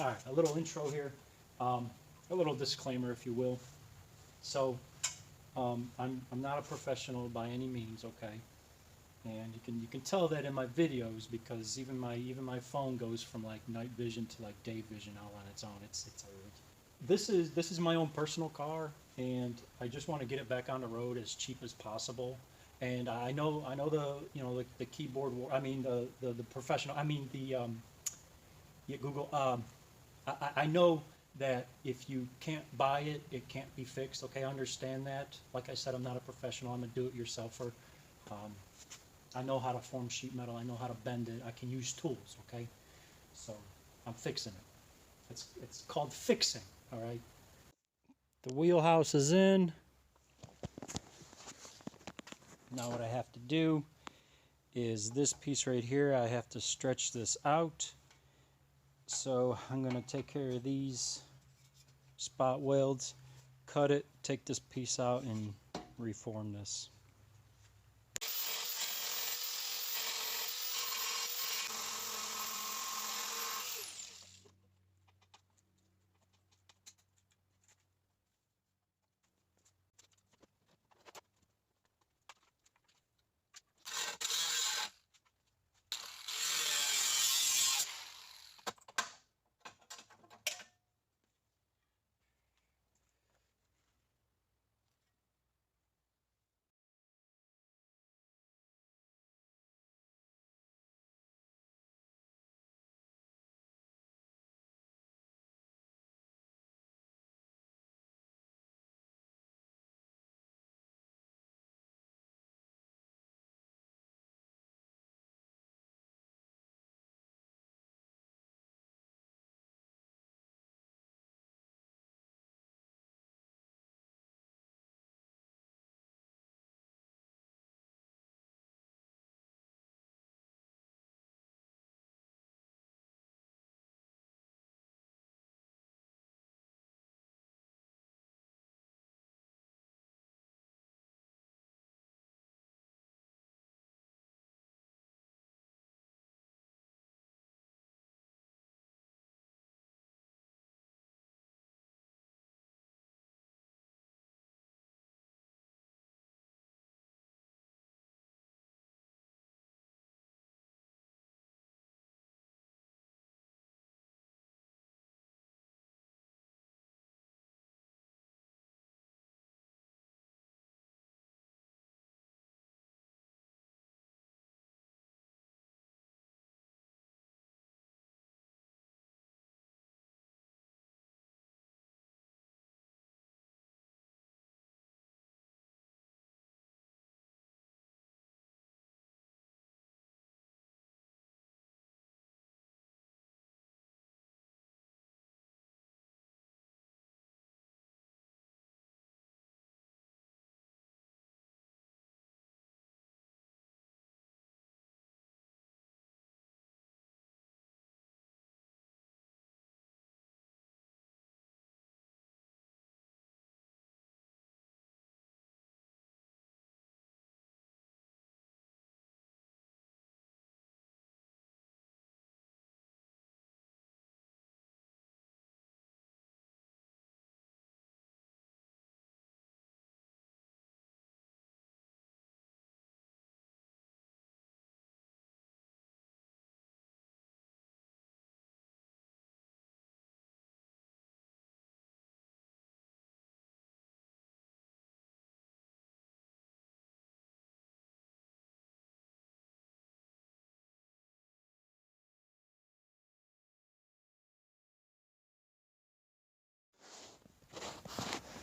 All right, a little intro here, a little disclaimer, if you will. So, I'm not a professional by any means, okay? And you can tell that in my videos because even my phone goes from like night vision to like day vision all on its own. It's this is my own personal car, and I just want to get it back on the road as cheap as possible. And I know the keyboard war. I mean the professional. I mean the yeah, Google. I know that if you can't buy it, it can't be fixed. Okay, I understand that. Like I said, I'm not a professional. I'm a do-it-yourselfer. Um, I know how to form sheet metal. I know how to bend it. I can use tools. Okay, so I'm fixing it. It's called fixing. All right. The wheelhouse is in. Now what I have to do is this piece right here. I have to stretch this out. So I'm going to take care of these spot welds, cut it, take this piece out, and reform this.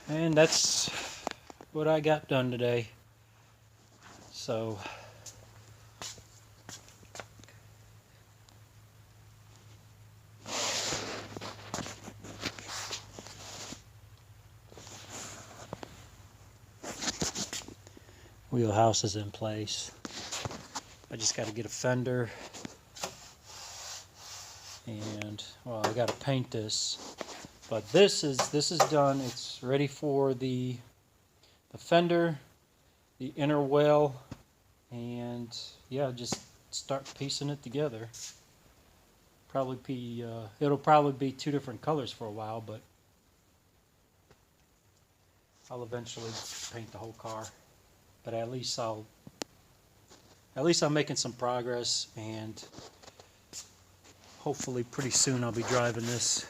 And that's what I got done today. So wheelhouse is in place. I just got to get a fender, and well, I got to paint this. But this is done. It's ready for the fender, the inner well, and yeah, just start piecing it together. it'll probably be two different colors for a while, but I'll eventually paint the whole car. But at least I'm making some progress, and hopefully pretty soon I'll be driving this.